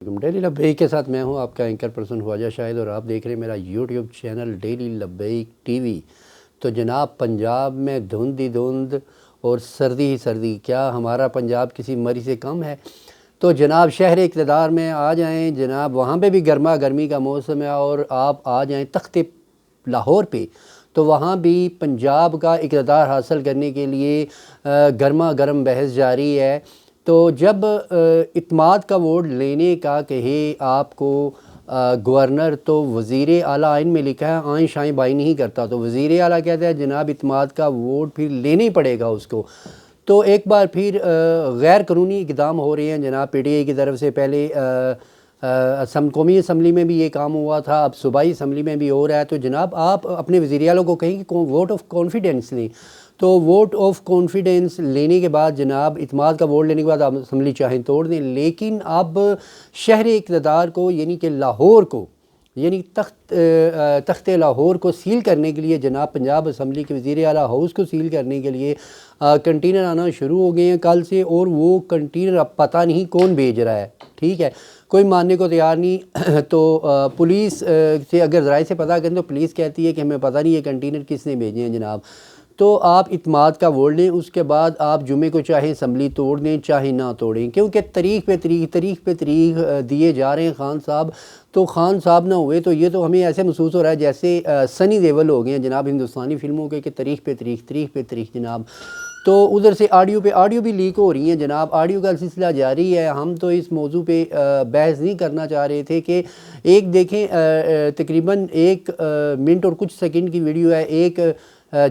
Daily لبیک کے ساتھ میں ہوں آپ کا اینکر پرسن خواجہ شاہد، اور آپ دیکھ رہے ہیں میرا یوٹیوب چینل ڈیلی لبیک ٹی وی۔ تو جناب پنجاب میں دھند ہی دھند اور سردی ہی سردی، کیا ہمارا پنجاب کسی مری سے کم ہے؟ تو جناب شہر اقتدار میں آ جائیں جناب، وہاں پہ بھی گرما گرمی کا موسم ہے، اور آپ آ جائیں تخت لاہور پہ تو وہاں بھی پنجاب کا اقتدار حاصل کرنے کے لیے گرما گرم بحث جاری ہے۔ تو جب اعتماد کا ووٹ لینے کا کہے آپ کو گورنر، تو وزیر اعلیٰ آئین میں لکھا ہے آئیں شائیں بائی نہیں کرتا، تو وزیر اعلیٰ کہتا ہے جناب اعتماد کا ووٹ پھر لینا ہی پڑے گا اس کو۔ تو ایک بار پھر غیر قانونی اقدام ہو رہے ہیں جناب پی ٹی آئی کی طرف سے۔ پہلے قومی اسمبلی میں بھی یہ کام ہوا تھا، اب صوبائی اسمبلی میں بھی ہو رہا ہے۔ تو جناب آپ اپنے وزیر اعلیٰ کو کہیں کہ ووٹ آف کانفیڈنس لیں، تو ووٹ آف کانفیڈنس لینے کے بعد جناب اعتماد کا ووٹ لینے کے بعد آپ اسمبلی چاہیں توڑ دیں، لیکن اب شہر اقتدار کو یعنی کہ لاہور کو، یعنی تخت لاہور کو سیل کرنے کے لیے جناب پنجاب اسمبلی کے وزیر اعلیٰ ہاؤس کو سیل کرنے کے لیے کنٹینر آنا شروع ہو گئے ہیں کل سے، اور وہ کنٹینر اب پتہ نہیں کون بھیج رہا ہے، ٹھیک ہے، کوئی ماننے کو تیار نہیں۔ تو پولیس سے اگر ذرائع سے پتہ کریں تو پولیس کہتی ہے کہ ہمیں پتہ نہیں یہ کنٹینر کس نے بھیجے ہیں جناب۔ تو آپ اعتماد کا ووٹ لیں، اس کے بعد آپ جمعے کو چاہیں اسمبلی توڑ دیں چاہے نہ توڑیں، کیونکہ تاریخ پہ تاریخ دیے جا رہے ہیں خان صاحب۔ تو خان صاحب نہ ہوئے تو یہ تو ہمیں ایسے محسوس ہو رہا ہے جیسے سنی دیول ہو گئے ہیں جناب ہندوستانی فلموں کے، کہ تاریخ پہ تاریخ جناب۔ تو ادھر سے آڈیو بھی لیک ہو رہی ہیں جناب، آڈیو کا سلسلہ جاری ہے۔ ہم تو اس موضوع پہ بحث نہیں کرنا چاہ رہے تھے کہ ایک دیکھیں تقریباً 1 منٹ اور کچھ سیکنڈ کی ویڈیو ہے، ایک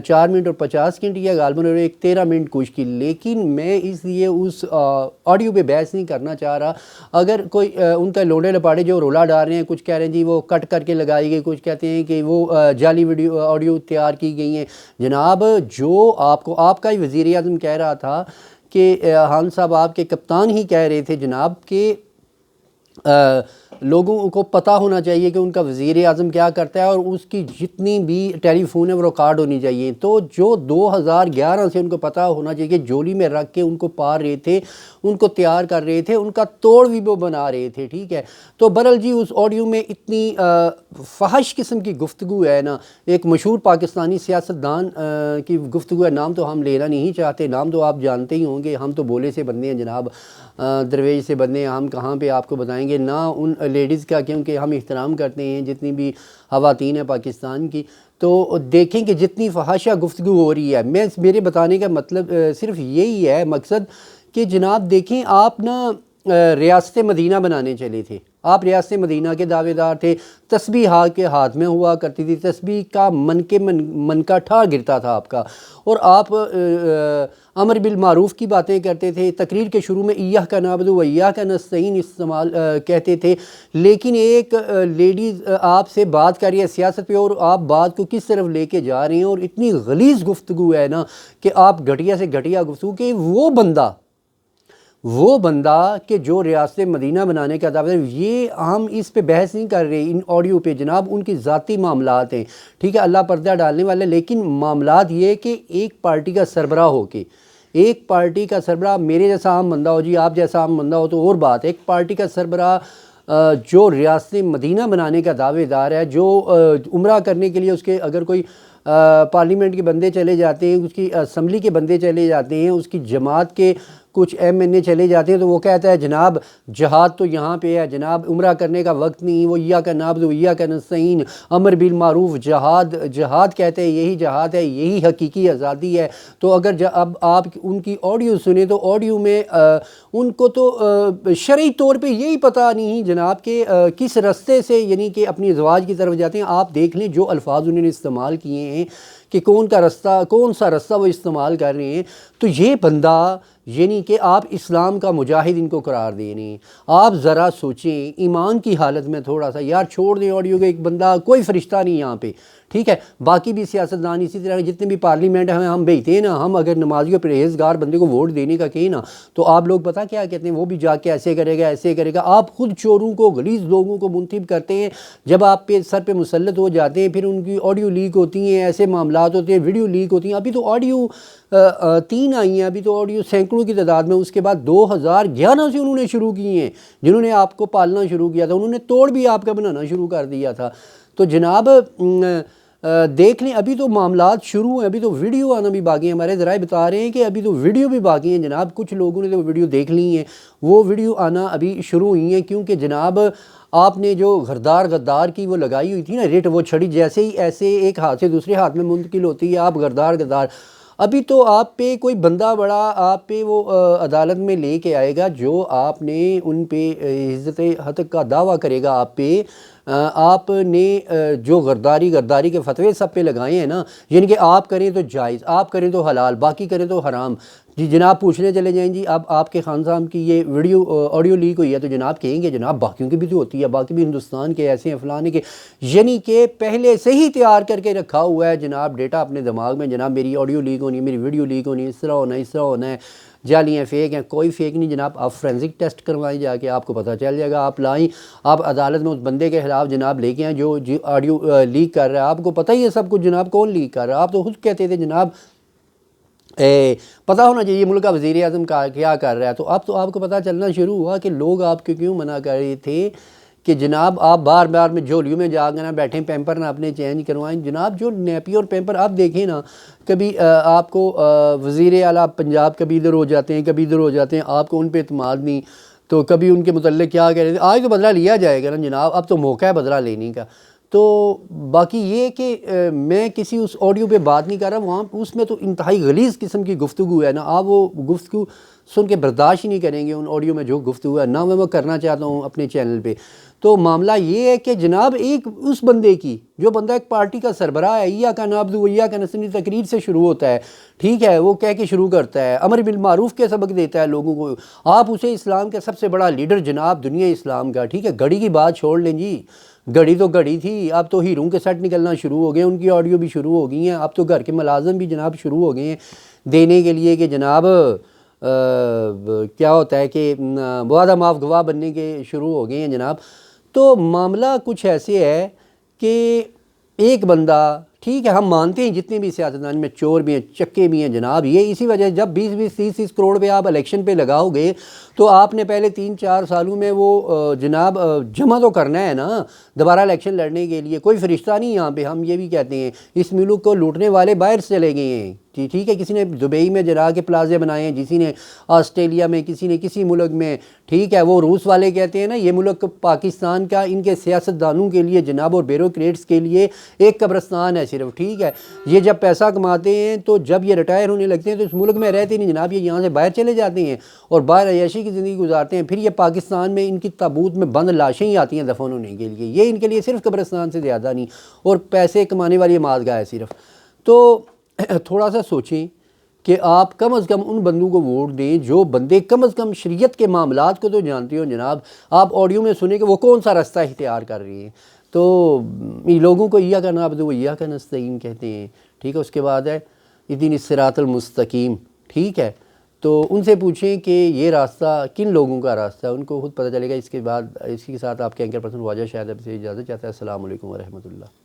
4 منٹ اور 50 سیکنڈ یا غالباً اور ایک 13 منٹ کچھ کی، لیکن میں اس لیے اس آڈیو پہ بحث نہیں کرنا چاہ رہا۔ اگر کوئی ان کا لوڈے لپاڑے جو رولا ڈال رہے ہیں، کچھ کہہ رہے ہیں جی وہ کٹ کر کے لگائی گئی، کچھ کہتے ہیں کہ وہ جعلی آڈیو تیار کی گئی ہیں جناب۔ جو آپ کا ہی وزیر اعظم کہہ رہا تھا کہ خان صاحب آپ کے کپتان ہی کہہ رہے تھے جناب کہ لوگوں کو پتہ ہونا چاہیے کہ ان کا وزیر اعظم کیا کرتا ہے، اور اس کی جتنی بھی ٹیلی فون ہے وہ ریکارڈ ہونی چاہیے۔ تو جو 2011 سے ان کو پتہ ہونا چاہیے کہ جولی میں رکھ کے ان کو پار رہے تھے، ان کو تیار کر رہے تھے، ان کا توڑ بھی وہ بنا رہے تھے، ٹھیک ہے۔ تو برحال جی اس آڈیو میں اتنی فحش قسم کی گفتگو ہے نا، ایک مشہور پاکستانی سیاستدان کی گفتگو ہے، نام تو ہم لینا نہیں چاہتے، نام تو آپ جانتے ہی ہوں گے، ہم تو بولے سے بندے ہیں جناب، درویش سے بندے ہیں، ہم کہاں پہ آپ کو بتائیں گے نہ ان لیڈیز کا، کیونکہ ہم احترام کرتے ہیں جتنی بھی خواتین ہیں پاکستان کی۔ تو دیکھیں کہ جتنی فحاشہ گفتگو ہو رہی ہے، میرے بتانے کا مطلب صرف یہی ہے، مقصد کہ جناب دیکھیں آپ نا ریاست مدینہ بنانے چلے تھے، آپ ریاست مدینہ کے دعوے دار تھے، تسبیح کے ہاتھ میں ہوا کرتی تھی، تسبیح کا من کا ٹھار گرتا تھا آپ کا، اور آپ امر بالمعروف کی باتیں کرتے تھے، تقریر کے شروع میں ایاک نعبد و ایاک نستعین استعمال کہتے تھے، لیکن ایک لیڈیز آپ سے بات کر رہی ہے سیاست پہ، اور آپ بات کو کس طرف لے کے جا رہے ہیں، اور اتنی غلیظ گفتگو ہے نا کہ آپ گھٹیا سے گھٹیا گفتگو، کہ وہ بندہ کہ جو ریاست مدینہ بنانے کا دعویٰ ہے، یہ ہم اس پہ بحث نہیں کر رہے ان آڈیو پہ جناب، ان کی ذاتی معاملات ہیں، ٹھیک ہے، اللہ پردہ ڈالنے والے، لیکن معاملات یہ کہ ایک پارٹی کا سربراہ ہو کے، ایک پارٹی کا سربراہ میرے جیسا عام بندہ ہو جی، آپ جیسا عام بندہ ہو تو اور بات، ایک پارٹی کا سربراہ جو ریاست مدینہ بنانے کا دعوے دار ہے، جو عمرہ کرنے کے لیے اس کے اگر کوئی پارلیمنٹ کے بندے چلے جاتے ہیں، اس کی اسمبلی کے بندے چلے جاتے ہیں، اس کی جماعت کے کچھ ایم این اے چلے جاتے ہیں، تو وہ کہتا ہے جناب جہاد تو یہاں پہ ہے جناب، عمرہ کرنے کا وقت نہیں، وہ ایاک نعبد و ایاک نستعین، امر بالمعروف، جہاد کہتے ہیں، یہی جہاد ہے، یہی حقیقی آزادی ہے۔ تو اگر اب آپ ان کی آڈیو سنیں تو آڈیو میں ان کو تو شرعی طور پہ یہی پتہ نہیں جناب کہ کس رستے سے یعنی کہ اپنی ازواج کی طرف جاتے ہیں۔ آپ دیکھ لیں جو الفاظ انہوں نے استعمال کیے ہیں کہ کون سا رستہ وہ استعمال کر رہے ہیں، تو یہ بندہ یعنی کہ آپ اسلام کا مجاہد ان کو قرار دے رہے ہیں۔ آپ ذرا سوچیں ایمان کی حالت میں تھوڑا سا، یار چھوڑ دیں آڈیو کے، ایک بندہ کوئی فرشتہ نہیں یہاں پہ، ٹھیک ہے، باقی بھی سیاستدان اسی طرح جتنے بھی پارلیمنٹ ہم بھیجتے ہیں نا، ہم اگر نمازی و پرہیزگار بندے کو ووٹ دینے کا کہیں نا، تو آپ لوگ پتہ کیا کہتے ہیں، وہ بھی جا کے ایسے کرے گا، آپ خود چوروں کو، غلیظ لوگوں کو منتخب کرتے ہیں، جب آپ پہ سر پہ مسلط ہو جاتے ہیں پھر ان کی آڈیو لیک ہوتی ہیں، ایسے معاملات ہوتے ہیں، ویڈیو لیک ہوتی ہیں۔ ابھی تو آڈیو 3 آئی ہیں ابھی تو آڈیو سینکڑوں کی تعداد میں. اس کے بعد 2011 سے انہوں نے شروع کی ہیں, جنہوں نے آپ کو پالنا شروع کیا تھا انہوں نے توڑ بھی آپ کا بنانا شروع کر دیا تھا. تو جناب دیکھ لیں, ابھی تو معاملات شروع ہیں, ابھی تو ویڈیو آنا بھی باقی ہے. ہمارے ذرائع بتا رہے ہیں کہ ابھی تو ویڈیو بھی باقی ہیں جناب. کچھ لوگوں نے تو ویڈیو دیکھ لی ہیں, وہ ویڈیو آنا ابھی شروع ہوئی ہیں, کیونکہ جناب آپ نے جو غدار کی وہ لگائی ہوئی تھی نا ریٹ, وہ چھڑی جیسے ہی ایسے ایک ہاتھ سے دوسرے ہاتھ میں منتقل ہوتی ہے, آپ غدار. ابھی تو آپ پہ کوئی بندہ بڑا آپ پہ وہ عدالت میں لے کے آئے گا, جو آپ نے ان پہ عزت حق کا دعویٰ کرے گا. آپ پہ آپ نے جو غداری کے فتوے سب پہ لگائے ہیں نا, یعنی کہ آپ کریں تو جائز, آپ کریں تو حلال, باقی کریں تو حرام. جی جناب پوچھنے چلے جائیں جی اب آپ کے خان صاحب کی یہ آڈیو لیک ہوئی ہے, تو جناب کہیں گے جناب باقیوں کی بھی تو ہوتی ہے, باقی بھی ہندوستان کے ایسے ہیں فلانے کے, یعنی کہ پہلے سے ہی تیار کر کے رکھا ہوا ہے جناب ڈیٹا اپنے دماغ میں. جناب میری آڈیو لیک ہونی ہے, میری ویڈیو لیک ہونی ہے, اس طرح ہونا ہے, جعلی ہیں, فیک ہیں. کوئی فیک نہیں جناب, آپ فورینسک ٹیسٹ کروائیں جا کے, آپ کو پتہ چل جائے گا. آپ لائیں, آپ عدالت میں اس بندے کے خلاف جناب لے کے آئیں جو آڈیو لیک کر رہا ہے. آپ کو پتہ ہی ہے سب کچھ جناب, کون لیک کر رہا ہے. آپ تو خود کہتے تھے جناب پتہ ہونا چاہیے ملک کا وزیر اعظم کیا کر رہا ہے. تو اب تو آپ کو پتہ چلنا شروع ہوا کہ لوگ آپ کو کیوں منع کر رہے تھے کہ جناب آپ بار بار میں جھولیوں میں جا کر نہ بیٹھیں, پیمپر نہ اپنے چینج کروائیں. جناب جو نیپی اور پیمپر آپ دیکھیں نا, کبھی آپ کو وزیر اعلیٰ پنجاب کبھی ادھر ہو جاتے ہیں, کبھی ادھر ہو جاتے ہیں, آپ کو ان پہ اعتماد نہیں, تو کبھی ان کے متعلق کیا کہہ رہے تھے. آج تو بدلہ لیا جائے گا نا جناب, اب تو موقع ہے بدلہ لینے کا. تو باقی یہ کہ میں کسی اس آڈیو پہ بات نہیں کر رہا, وہاں اس میں تو انتہائی غلیظ قسم کی گفتگو ہے نا, آپ وہ گفتگو سن کے برداشت ہی نہیں کریں گے. ان آڈیو میں جو گفتگو ہے نہ میں کرنا چاہتا ہوں اپنے چینل پہ. تو معاملہ یہ ہے کہ جناب ایک اس بندے کی, جو بندہ ایک پارٹی کا سربراہ ہے, ایاک نعبد و ایاک نستعین تقریر سے شروع ہوتا ہے, ٹھیک ہے, وہ کہہ کے شروع کرتا ہے, امر بالمعروف کے سبق دیتا ہے لوگوں کو. آپ اسے اسلام کا سب سے بڑا لیڈر جناب دنیا اسلام کا, ٹھیک ہے, گھڑی کی بات چھوڑ لیں جی, گھڑی تو گھڑی تھی, اب تو ہیروں کے سیٹ نکلنا شروع ہو گئے, ان کی آڈیو بھی شروع ہو گئی ہیں. اب تو گھر کے ملازم بھی جناب شروع ہو گئے ہیں دینے کے لیے کہ جناب کیا ہوتا ہے کہ وعدہ معاف گواہ بننے کے شروع ہو گئے ہیں جناب. تو معاملہ کچھ ایسے ہے کہ ایک بندہ, ٹھیک ہے, ہم مانتے ہیں جتنے بھی سیاستدان میں چور بھی ہیں, چکے بھی ہیں جناب, یہ اسی وجہ جب 20-30 کروڑ پہ آپ الیکشن پہ لگاؤ گے تو آپ نے پہلے 3-4 سالوں میں وہ جناب جمع تو کرنا ہے نا دوبارہ الیکشن لڑنے کے لیے. کوئی فرشتہ نہیں یہاں پہ, ہم یہ بھی کہتے ہیں اس ملک کو لوٹنے والے باہر سے چلے گئے ہیں, ٹھیک ہے, کسی نے دبئی میں جرا کے پلازے بنائے ہیں, کسی نے آسٹریلیا میں, کسی نے کسی ملک میں, ٹھیک ہے. وہ روس والے کہتے ہیں نا یہ ملک پاکستان کا ان کے سیاستدانوں کے لیے جناب اور بیوروکریٹس کے لیے ایک قبرستان ہے صرف, ٹھیک ہے. یہ جب پیسہ کماتے ہیں تو جب یہ ریٹائر ہونے لگتے ہیں تو اس ملک میں رہتے نہیں جناب, یہ یہاں سے باہر چلے جاتے ہیں اور باہر عیاشی کی زندگی گزارتے ہیں. پھر یہ پاکستان میں ان کی تابوت میں بند لاشیں ہی آتی ہیں دفن ہونے کے لیے. یہ ان کے لیے صرف قبرستان سے زیادہ نہیں, اور پیسے کمانے والی مادگاہ ہے صرف. تو تھوڑا سا سوچیں کہ آپ کم از کم ان بندوں کو ووٹ دیں جو بندے کم از کم شریعت کے معاملات کو تو جانتے ہو جناب. آپ آڈیو میں سنیں کہ وہ کون سا راستہ اختیار کر رہی ہیں. تو لوگوں کو ایاک نعبد و ایاک نستعین کہتے ہیں, ٹھیک ہے. اس کے بعد ہے اہدنا الصراط المستقیم, ٹھیک ہے. تو ان سے پوچھیں کہ یہ راستہ کن لوگوں کا راستہ ہے, ان کو خود پتہ چلے گا. اس کے بعد اسی کے ساتھ آپ کے اینکر پرسن خواجہ شاہد اب سے اجازت چاہتا ہے. السلام علیکم ورحمۃ اللہ.